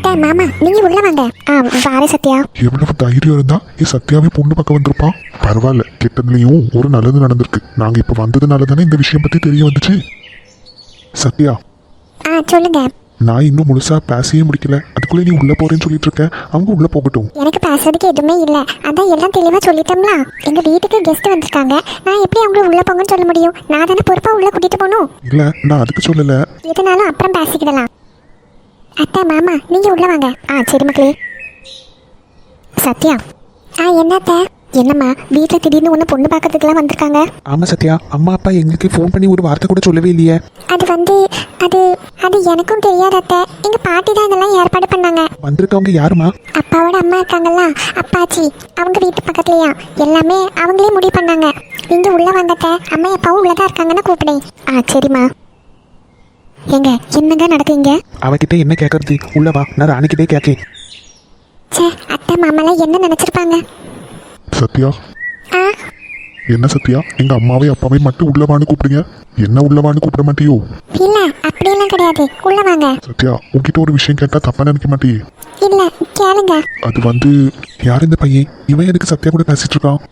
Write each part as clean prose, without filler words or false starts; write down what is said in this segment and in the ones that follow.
அத்தை மாமா நீங்க உள்ள வாங்க. வாரே சத்யா. எவ்வளவு தைரியம் இருந்தா சத்யாவே பொண்ணு பக்கம் வந்திருப்பான். பரவாயில்ல, கெட்டதுலயும் ஒரு நல்லது நடந்திருக்கு. நாங்க இப்ப வந்ததுனால தானே இந்த விஷயம் பத்தி தெரிய வந்துச்சு. சத்யா, சொல்லுங்க. நான் இன்னும் முழுசா பேசியே முடிக்கல, அதுக்குள்ளே நீ உள்ள போறேன்னு சொல்லிட்டு இருக்க. அவங்க உள்ள போகட்டும். எனக்கு பேசுறதுக்கு எதுவுமே இல்ல, அதான் எல்லாம் தெளிவா சொல்லிட்டோம்ல. எங்க வீட்டுக்கு கெஸ்ட் வந்திருக்காங்க, நான் எப்படி அவங்கள உள்ள போங்கன்னு சொல்ல முடியும்? நான் தானே பொறுப்பா உள்ள கூட்டிட்டு போகணும். இல்ல, நான் அதுக்கு சொல்லல. எதனாலும் அப்புறம் பேசிக்கிடலாம். அத்தை மாமா நீங்க உள்ள வாங்க. சரி மக்களே. சத்யா. என்னத்த? என்னம்மா வீட்டில் திடீர்னு ஒன்று பொண்ணு பார்க்கறதுக்கெல்லாம் வந்திருக்காங்க? ஆமாம் சத்யா, அம்மா அப்பா எங்களுக்கு ஃபோன் பண்ணி ஒரு வார்த்தை கூட சொல்லவே இல்லையே. அது எனக்கும் தெரியாது அத்தை. எங்க பாட்டி தான் இதெல்லாம் ஏற்பாடு பண்ணாங்க. வந்திருக்கவங்க யாருமா? அப்பாவோட அம்மா இருக்காங்கல்ல, அப்பாச்சி, அவங்க வீட்டு பக்கத்துலயா. எல்லாமே அவங்களே முடிவு பண்ணாங்க. நீங்க உள்ள வாங்கத்த, அம்மா அப்பாவும் உள்ளதா இருக்காங்கன்னு கூப்பிடேன். சரிம்மா. எங்க என்னங்க நடக்குங்க? அவகிட்ட என்ன கேட்கறது? உள்ள வா, நான் ராணிக்கிட்டே கேட்கேன். அத்தை மாமாலாம் என்ன நினைச்சிருப்பாங்க? சத்யா, என்ன சத்யா, எங்க அம்மாவை அப்பாவை மட்டும் உள்ளவான்னு கூப்பிடுங்க, என்ன உள்ளவான்னு கூப்பிட மாட்டியோ? இல்ல அப்படியெல்லாம் கிடையாது, உள்ள வாங்க. சத்யா, உன்கிட்ட ஒரு விஷயம் கேட்டா தப்பா நினைக்க மாட்டியே? இல்ல கேளுங்க. அது யார் இந்த பையன்? இவன் எதுக்கு சத்யா கூட பேசிட்டு இருக்கான்?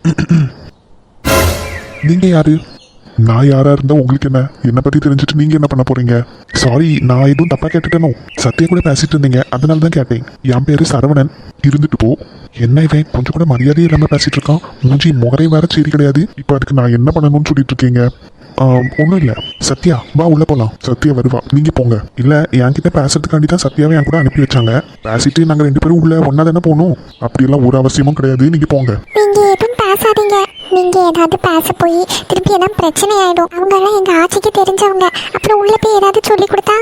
நீங்க யாரு? நான் யாரா இருந்தா உங்களுக்கு என்ன பத்தி தெரிஞ்சுட்டு நீங்க என்ன பண்ண போறீங்க? சாரி, நான் எதுவும் தப்பா கேட்டுட்டேனோ? சத்யா கூட பேசிட்டு இருந்தீங்க, அதனால தான் கேட்டேன். என் பேரு சரவணன். இருந்துட்டு போ. என்ன இவன் கொஞ்சம் கூட மரியாதையே இல்லாம பேசிட்டு இருக்கான்? மூஞ்சி முகரை வேற சரி கிடையாது. இப்ப அதுக்கு நான் என்ன பண்ணணும்னு சொல்லிட்டு இருக்கீங்க? ஒன்றும் இல்லை. சத்யா வா உள்ள போகலாம். சத்யா வருவா, நீங்க போங்க. இல்லை, என்கிட்ட பேசுறதுக்காண்டி தான் சத்யாவை என் கூட அனுப்பி வச்சாங்க. பேசிட்டு நாங்கள் 2 பேரும் உள்ள ஒன்னா தானே போகணும். அப்படியெல்லாம் ஒரு அவசியமும் கிடையாது, நீங்க போங்க. நீங்க எதுவும் பேசாதீங்க. நீங்க ஏதாவது பேச போய் திருப்பி ஏதாவது பிரச்சனை ஆயிடும். அவங்க எல்லாம் எங்க ஆட்சிக்கு தெரிஞ்சவங்க. அப்புறம் உள்ள போய் ஏதாவது சொல்லி கொடுத்தா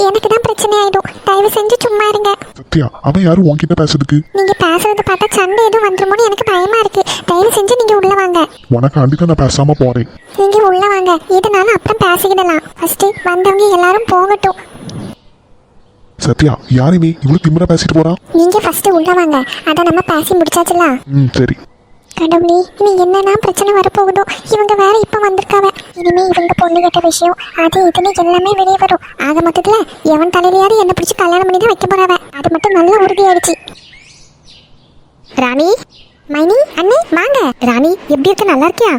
எனக்கு தான் பிரச்சனை ஆயிடும். தயவு செஞ்சு சும்மா இருங்க. சத்யா, அவன் யாரும் உன்கிட்ட பேசுறதுக்கு? நீங்க பேசுறது பார்த்தா சண்டை எதுவும் வந்துருமோன்னு எனக்கு பயமா இருக்கு. தயவு செஞ்சு நீங்க உள்ள வாங்க. உனக்கு அண்டிதான் நான் பேசாம போறேன். நீங்க உள்ள வாங்க, இதனால அப்புறம் பேசிக்கிடலாம். ஃபர்ஸ்ட் வந்தவங்க எல்லாரும் போகட்டும். சத்யா, யாருமே இவ்வளவு திமிரா பேசிட்டு போறான்? நீங்க ஃபர்ஸ்ட் உள்ள வாங்க, அத நம்ம பேசி முடிச்சாச்சுல. சரி. கடவுளே, இனி என்னெல்லாம் பிரச்சனை வரப்போகுதோ. இவங்க வேற இப்ப வந்திருக்காவ. இனிமே இவங்க பொண்ணு கேட்ட விஷயம் அது இதுன்னு எல்லாமே வெளியே வரும். ஆக மொத்தத்துல எவன் தலையிலையாவது என்ன பிடிச்சி கல்யாணம் பண்ணி தான் வைக்க போறாவ. அது மட்டும் நல்ல உறுதியாயிடுச்சு. ராணி, மைனி, அண்ணே வாங்க. ராணி எப்படி இருக்க? நல்லா இருக்கியா?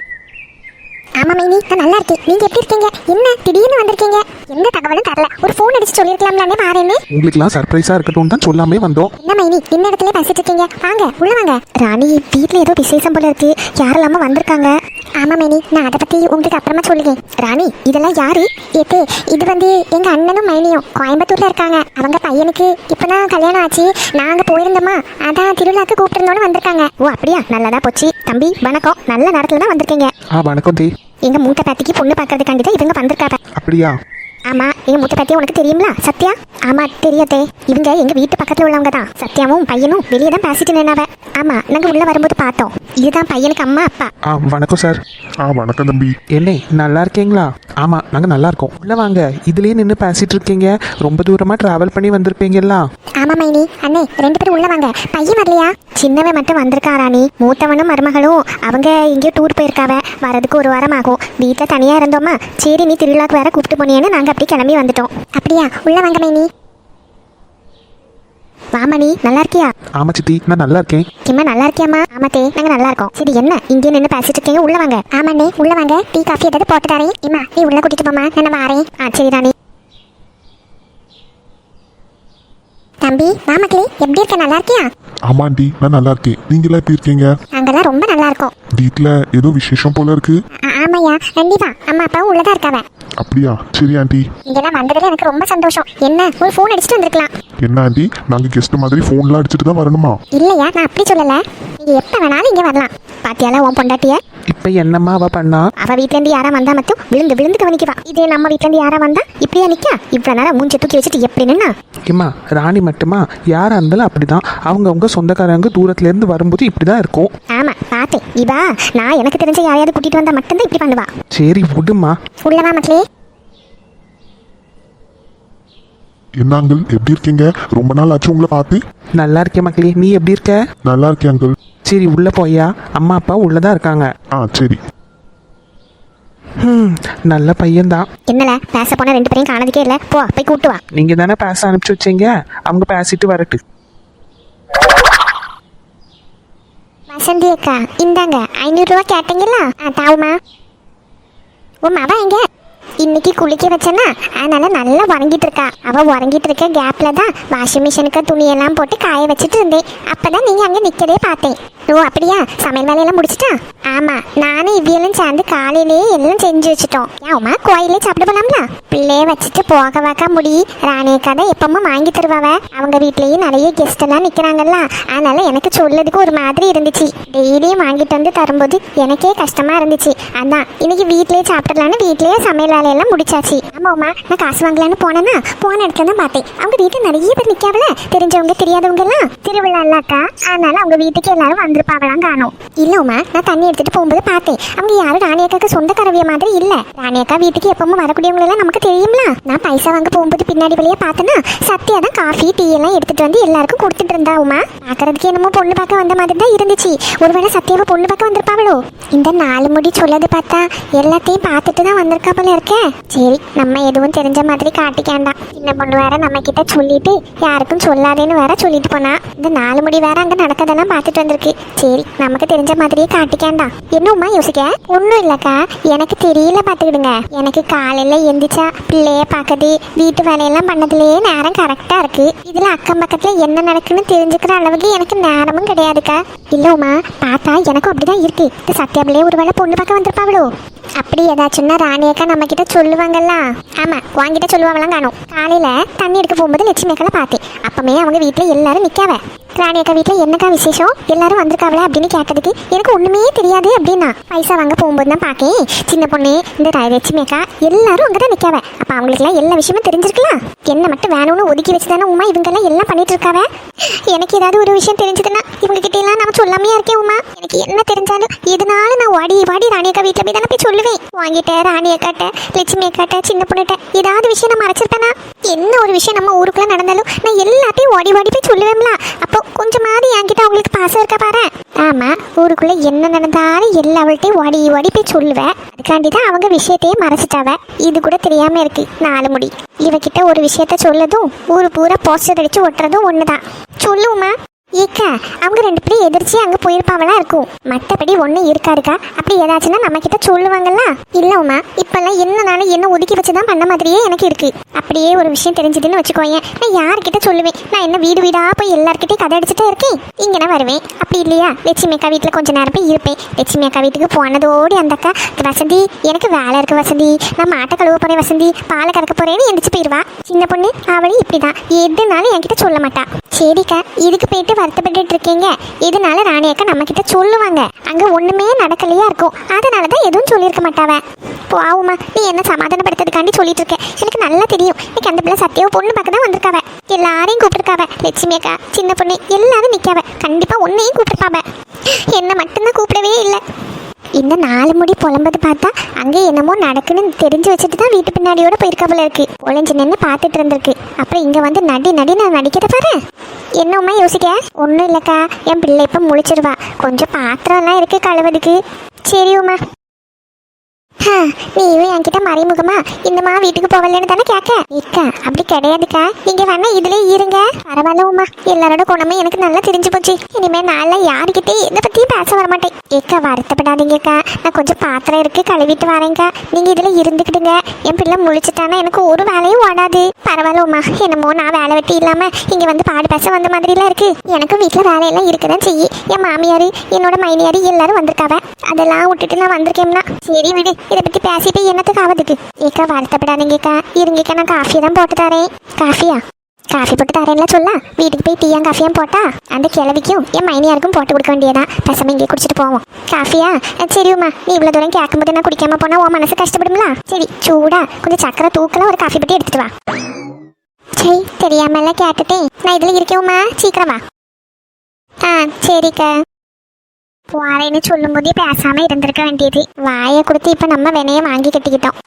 ஆமா மைனி, நான் நல்லா இருக்கேன். நீங்க எப்படி இருக்கீங்க? என்ன திடீர்னு வந்திருக்கீங்க? எந்த தகவலும் தரல. ஒரு ஃபோன் அடிச்சு சொல்லிருக்கலாம்ல மாறேன்னு. உங்களுக்குலாம் சர்ப்ரைஸா இருக்கட்டும் தான் சொல்லாமே வந்தோம். என்ன மைனி, இந்த இடத்துல பேசிட்டு இருக்கீங்க? வாங்க உள்ள வாங்க. ராணி, வீட்டுல ஏதோ விசேஷம் போல இருக்கு, யாரெல்லாம வந்திருக்காங்க. ஆமா மைனி, நான் அதை பத்தி உங்களுக்கு அப்புறமா சொல்லுவேன். ராணி, இதெல்லாம் யாரு? இது எங்க அண்ணனும் மைனியும் கோயம்புத்தூர்ல இருக்காங்க. அவங்க பையனுக்கு இப்பதான் கல்யாணம் ஆச்சு. நாங்க போயிருந்தோமா, அதான் திருவிழாக்கு கூப்பிட்டுருந்தோன்னு வந்திருக்காங்க. ஓ அப்படியா, நல்லதா போச்சு. தம்பி வணக்கம், நல்ல நேரத்துல தான் வந்திருக்கீங்க. வணக்கம் டி. எங்க மூத்த பாட்டிக்கு பொண்ணு பாக்குறதுக்காண்டி தான் இவங்க வந்திருக்காங்க. அப்படியா? ஆமா, எங்க மூத்த பாட்டி உனக்கு தெரியுங்களா? சத்யா. ஆமா தெரியாதே. இவங்க எங்க வீட்டு பக்கத்துல உள்ளவங்க தான். சத்யாவும் பையனும் வெளியே தான் பேசிட்டு நின்னாவ. ஆமா, நாங்க உள்ள வரும்போது பார்த்தோம். இதுதான் பையனுக்கு அம்மா அப்பா. வணக்கம் சார். வணக்கம் தம்பி. என்ன நல்லா இருக்கீங்களா? ஆமா, நாங்க நல்லா இருக்கோம். உள்ள வாங்க. இதுலயே நின்று பேசிட்டு இருக்கீங்க. ரொம்ப தூரமா டிராவல் பண்ணி வந்திருப்பீங்கல்ல? ஆமா மைனி, அண்ணே 2 பேரும் உள்ள வாங்க. பையன் வரலையா? சின்னவன் மட்டும் வந்திருக்கா ராணி. மூத்தவனும் மருமகளும் அவங்க எங்கேயோ டூர் போயிருக்காவ. வரதுக்கு 1 வாரம் ஆகும். வீட்டுல தனியா இருந்தோமா, சரி நீ திருவிழாக்கு வேற கூப்பிட்டு போனேன்னு நாங்க அப்படி கிளம்பி வந்துட்டோம். அப்படியா? உள்ள வாங்க மைனி. வாமணி, நல்லா இருக்கியா? ஆமா சித்தி, நான் நல்லா இருக்கேன். கிம்மா நல்லா இருக்கியாமா? ஆமாத்தே, நாங்க நல்லா இருக்கோம். சரி, என்ன இங்கே நின்று பேசிட்டு இருக்கீங்க? உள்ள வாங்க. ஆமாண்ணே உள்ள வாங்க. டீ காஃபி ஏதாவது போட்டு தரேன். இம்மா நீ உள்ள கூட்டிட்டு போமா, நான் வாரேன். சரி ராணி. தம்பி வாமக்களே, எப்படி இருக்க? நல்லா இருக்கியா? ஆமாண்டி, நான் நல்லா இருக்கேன். நீங்களா எப்படி இருக்கீங்க? நாங்கெல்லாம் ரொம்ப நல்லா இருக்கோம். வீட்டுல ஏதோ விசேஷம் போல இருக்கு. ஆமாயா, கண்டிப்பா அம்மா அப்பாவும் உள்ளதா இருக்காவ. அப்படியா? சரி ஆண்டி. இங்கெல்லாம் வந்ததுல எனக்கு ரொம்ப சந்தோஷம். என்ன ஒரு ஃபோன் அடிச்சுட்டு வந்திருக்கலாம். என்ன ஆண்டி, நாங்க கெஸ்ட் மாதிரி ஃபோன்லாம் அடிச்சுட்டு தான் வரணுமா? இல்லையா, நான் அப்படி சொல்லல. நீங்க எப்ப வேணாலும் இங்க வரலாம். பாத்தியால உன் பொண்டாட்டிய? இப்ப என்னம்மா அவ பண்ணா? அவ வீட்ல இருந்து யாரா வந்தா மட்டும் விழுந்து விழுந்து கவனிக்குவா. இதே நம்ம வீட்ல இருந்து யாரா வந்தா இப்படியா நிக்கா? இவ்வளவு நேரம் மூஞ்சி தூக்கி வச்சுட்டு எப்படி நின்னா? ஏம்மா, ராணி மட்டுமா, யாரா இருந்தாலும் அப்படிதான். அவங்க சொந்தக்காரங்க தூரத்துல இருந்து வரும்போது இப்படிதான் இருக்கும். ஆமா பார்த்தேன். இவா நான் எனக்கு தெரிஞ்ச யாரையாவது கூட்டிட்டு வந்தா மட்டும்தான் இப்படி பண்ணுவா. சரி விடுமா. உள்ளவா மக்களே. என்ன அங்கிள், எப்படி இருக்கீங்க? ரொம்ப நாள் ஆச்சு உங்களை பார்த்து. நல்லா இருக்கேன் மக்களே, நீ எப்படி இருக்க? நல்லா இருக்கேன் அங்கிள். சரி உள்ள போயா, அம்மா அப்பா உள்ளதான் இருக்காங்க. சரி. நல்ல பையன்தான். என்னல பேச போனா 2 பேரையும் காணதுக்கே இல்ல, போ போய் கூட்டு வா. நீங்க தானே பேச அனுப்பிச்சு வச்சீங்க, அவங்க பேசிட்டு வரட்டு. வசந்தி அக்கா இந்தாங்க 500 ரூபா கேட்டீங்களா? தாவுமா. உன் மவ எங்க? இன்னைக்கு குளிக்க வச்சேன்னா அதனால நல்லா உறங்கிட்டு இருக்கா. அவ உறங்கிட்டு இருக்க கேப்ல தான் வாஷிங் மிஷினுக்கு துணியெல்லாம் போட்டு காய வச்சுட்டு இருந்தேன். அப்பதான் நீங்க அங்க நிக்கதே பார்த்தேன். ஓ அப்படியா, சமையல் வேலையெல்லாம் முடிச்சிட்டா? ஆமா, நானும் இவ்வியெல்லாம் சேர்ந்து காலையிலேயே எல்லாம் செஞ்சு வச்சுட்டோம். ஏமா கோயிலே சாப்பிட போலாம்ல? பிள்ளைய வச்சுட்டு போக வாக்க முடி. ராணியக்கா தான் எப்பவும் வாங்கி தருவாவ. அவங்க வீட்லயும் நிறைய கெஸ்ட் எல்லாம் நிக்கிறாங்கல்ல, அதனால எனக்கு சொல்லதுக்கு ஒரு மாதிரி இருந்துச்சு. டெய்லியும் வாங்கிட்டு வந்து தரும்போது எனக்கே கஷ்டமா இருந்துச்சு. அதான் இன்னைக்கு வீட்லயே சாப்பிடலான்னு வீட்லயே சமையல் வேலையெல்லாம் முடிச்சாச்சு. ஆமாம்மா, நான் காசு வாங்கலான்னு போனேன்னா போன இடத்துல தான் பார்த்தேன். அவங்க வீட்டுல நிறைய பேர் நிக்காவல, தெரிஞ்சவங்க தெரியாதவங்க எல்லாம். திருவிழா இல்லாக்கா, அதனால அவங்க வீட்டுக்கு எல்லாரும் வந்திருப்பாங்களாம் காணோம். இல்லம்மா, நான் தண்ணி எடுத்துட்டு போகும்போது பார்த்தேன். அவங்க யாரும் ராணியக்காக்கு சொந்த கரவிய மாதிரி இல்ல. ராணியக்கா வீட்டுக்கு எப்பவும் வரக்கூடியவங்க எல்லாம் நமக்கு தெரியும்ல. நான் பைசா வாங்க போகும்போது பின்னாடி வழியா பார்த்தேன்னா சத்யா தான் காஃபி டீ எல்லாம் எடுத்துட்டு வந்து எல்லாருக்கும் கொடுத்துட்டு இருந்தாவுமா. பாக்குறதுக்கு என்னமோ பொண்ணு பார்க்க வந்த மாதிரி தான் இருந்துச்சு. ஒருவேளை சத்யாவை பொண்ணு பார்க்க வந்திருப்பாவளோ? இந்த 4 முடி சொல்லது பார்த்தா எல்லாத்தையும் பார்த்துட்டு தான் வந்திருக்கா போல இருக்க. சரி, நம்ம எதுவும் தெரிஞ்ச மாதிரி காட்டிக்காண்டாம். சின்ன பொண்ணு வேற நம்ம கிட்ட சொல்லிட்டு யாருக்கும் சொல்லாதேன்னு வேற சொல்லிட்டு போனா. இந்த 4 முடி வேற அங்க நடக்கதெல்லாம் பார்த்துட்டு வந்திருக்கு. சரி, நமக்கு தெரிஞ்ச மாதிரியே காட்டிக்காண்டாம். என்னம்மா யோசிக்க? ஒன்றும் இல்லக்கா, எனக்கு தெரியல பார்த்துக்கிடுங்க. எனக்கு காலையில எந்திரிச்சா பிள்ளைய பார்க்கறது வீட்டு வேலையெல்லாம் பண்ணதுலயே நேரம் கரெக்டா இருக்கு. இதுல அக்கம் பக்கத்துல என்ன நடக்குன்னு தெரிஞ்சுக்கிற அளவுக்கு எனக்கு நேரமும் கிடையாதுக்கா. இல்லம்மா, பார்த்தா எனக்கும் அப்படிதான் இருக்கு. இந்த சத்யா பிள்ளைய ஒருவேளை பொண்ணு பார்க்க வந்திருப்பாவளோ? அப்படி ஏதாச்சும்னா ராணியக்கா நம்ம கிட்ட சொல்லுவாங்கல்ல. ஆமா, வாங்கிட்ட சொல்லுவாங்களாம் காணும். காலையில தண்ணி எடுக்க போகும்போது லட்சுமி அக்கால பார்த்தேன். அப்பமே அவங்க வீட்டுல எல்லாரும் நிக்காவ. ராணியக்கா வீட்டுல என்னக்கா விசேஷம், எல்லாரும் வந்திருக்காவல அப்படின்னு கேட்டதுக்கு எனக்கு ஒண்ணுமே தெரியாது அப்படின்னா. பைசா வாங்க போகும்போது தான் பாக்கேன் சின்ன பொண்ணு இந்த லட்சுமி அக்கா எல்லாரும் அங்கதான் நிக்காவ. அப்ப அவங்களுக்கு எல்லாம் எல்லா விஷயமும் தெரிஞ்சிருக்கலாம். என்ன மட்டும் வேணும்னு ஒதுக்கி வச்சுதானே உமா இவங்க எல்லாம் பண்ணிட்டு இருக்காவ. எனக்கு ஏதாவது ஒரு விஷயம் தெரிஞ்சதுன்னா இவங்க கிட்ட எல்லாம் நான் சொல்லாமையா இருக்கேன் உமா. எனக்கு என்ன தெரிஞ்சாலும் எதனால நான் வாடி ராணியக்கா வீட்டுல போய் தானே போய் சொல்லுவேன். வாங்கிட்ட ராணியக்காட்ட லட்சுமி அக்காட்ட சின்ன பொண்ணுட்ட ஏதாவது விஷயம் நான் மறைச்சிருப்பேனா? என்ன ஒரு விஷயம் நம்ம ஊருக்குள்ள நடந்தாலும் நான் எல்லாத்தையும் ஓடி போய் சொல்லுவேன்ல. அப்போ கொஞ்சமாவது என்கிட்ட அவங்களுக்கு பாசம் இருக்கா பாரு. ஆமா, ஊருக்குள்ள என்ன நடந்தாலும் எல்லாவள்கிட்டையும் ஓடி போய் சொல்லுவேன். அதுக்காண்டி தான் அவங்க விஷயத்தையே மறைச்சிட்டாவ. இது கூட தெரியாம இருக்கு 4 முடி. இவகிட்ட ஒரு விஷயத்த சொல்லதும் ஊரு பூரா போஸ்டர் அடிச்சு ஒட்டுறதும் ஒண்ணுதான். சொல்லுவோமா? ஏக்கா, அவங்க 2 பேரும் எதிர்த்து அங்க போயிருப்பாவெல்லாம் இருக்கும். மற்றபடி ஒன்றும் இருக்காருக்கா. அப்படி ஏதாச்சுன்னா நம்ம கிட்ட சொல்லுவாங்கல்ல. இல்லம்மா, இப்பெல்லாம் என்னனாலும் என்ன ஒதுக்கி வச்சுதான் பண்ண மாதிரியே எனக்கு இருக்கு. அப்படியே ஒரு விஷயம் தெரிஞ்சதுன்னு வச்சுக்கோங்க, நான் யார்கிட்ட சொல்லுவேன்? நான் என்ன வீடு வீடா போய் எல்லார்கிட்டையும் கதை அடிச்சுட்டே இருக்கேன். இங்கே நான் வருவேன். அப்படி இல்லையா லட்சுமி அக்கா வீட்டில் கொஞ்ச நேரம் போய் இருப்பேன். லட்சுமி அக்கா வீட்டுக்கு போனதோடு அந்த அக்கா, வசந்தி எனக்கு வேலை இருக்கு வசந்தி, நான் மாட்டை கழுவ போறேன் வசந்தி, பாலை கறக்க போறேன்னு எந்திரிச்சு போயிடுவா. சின்ன பொண்ணு அவளும் இப்படிதான், எதுனாலும் என்கிட்ட சொல்ல மாட்டா. சரிக்கா, இதுக்கு போயிட்டு வருத்தப்பட்டு இருக்கீங்க. இதனால ராணியக்கா நம்ம கிட்ட சொல்லுவாங்க. அங்க ஒண்ணுமே நடக்கலையா இருக்கும், அதனாலதான் எதுவும் சொல்லியிருக்க மாட்டாவ. போவுமா, நீ என்ன சமாதானப்படுத்துறதுக்காண்டி சொல்லிட்டு இருக்க. எனக்கு நல்லா தெரியும், எனக்கு அந்த பிள்ளை சத்தியாவை பொண்ணு பார்க்க தான் வந்திருக்காவ. எல்லாரையும் கூப்பிட்டுருக்காவ. லட்சுமி அக்கா சின்ன பொண்ணு எல்லாரும் நிக்காவ. கண்டிப்பா உன்னையும் கூப்பிட்டுருப்பாவ. என்ன மட்டும்தான் கூப்பிடவே இல்லை. இந்த 4 முடி புலம்பது பார்த்தா அங்கே என்னமோ நடக்குன்னு தெரிஞ்சு வச்சுட்டு தான் வீட்டு பின்னாடியோட போயிருக்கா போல இருக்கு. ஒளிஞ்சு நின்று பார்த்துட்டு இருந்திருக்கு. அப்புறம் இங்க வந்து நடி நான் நடிக்கிறத பாரு. என்னம்மா யோசிக்க? ஒன்றும் இல்லைக்கா, என் பிள்ளை இப்போ முழிச்சிருவா. கொஞ்சம் பாத்திரம்லாம் இருக்கு கழுவதுக்கு. சரி உமா. நீயும் என்கிட்ட மறைமுகமா இந்தமா வீட்டுக்கு போகலன்னு தானே கேட்க? இக்கா அப்படி கிடையாதுக்கா, நீங்க வேணா இதுலயே இருங்க. பரவாயில்ல உமா, எல்லாரோட குணமே எனக்கு நல்லா தெரிஞ்சு போச்சு. இனிமே நான்லாம் யாருக்கிட்டே எதை பத்தியும் பேச வரமாட்டேன். ஏக்கா வருத்தப்படாதீங்கக்கா, நான் கொஞ்சம் பாத்திரம் இருக்கு கழுவிட்டு வரேங்க்கா. நீங்க இதுல இருந்துக்கிடுங்க. என் பிள்ளை முழிச்சுட்டானா எனக்கு ஒரு வேலையும் ஓடாது. பரவாயில்ல உமா, என்னமோ நான் வேலை வெட்டி இல்லாம இங்க வந்து பாடு பேச வந்த மாதிரிலாம் இருக்கு. எனக்கும் வீட்டுல வேலையெல்லாம் இருக்குதான் செய்யி. என் மாமியாரு என்னோட மைனியாரு எல்லாரும் வந்திருக்காவ. அதெல்லாம் விட்டுட்டு நான் வந்திருக்கேன்னா. சரி விடு, இதை பத்தி பேசிட்டு என்னத்துக்கு ஆகுதுக்கு. ஏக்கா வருத்தப்படாதீங்கக்கா, இருங்கக்கா, நான் காஃபி தான் போட்டு தரேன். காஃபியா? காஃபி போட்டு தரேன்ல சொல்ல. வீட்டுக்கு போய் டீயா காஃபியா போட்டா அந்த கிழவிக்கும் என் மைனியாருக்கும் போட்டு கொடுக்க வேண்டியதான். பேசாம இங்கே குடிச்சிட்டு போவோம். காஃபியா? சரிம்மா, நீ இவ்வளவு தூரம் கேட்கும்போது நான் குடிக்காம போனா உன் மனசு கஷ்டப்படும்ல. சரி, சூடா கொஞ்சம் சக்கரை தூக்கல ஒரு காஃபி போட்டு எடுத்துட்டு வா. சரி, தெரியாமல கேட்டுட்டேன். நான் இதுல இருக்கேம்மா, சீக்கிரம் வா. சரிக்கா. போறேன்னு சொல்லும் போதே பேசாம இருந்திருக்க வேண்டியது. வாயை கொடுத்து இப்ப நம்ம வினைய வாங்கி கட்டிக்கிட்டோம்.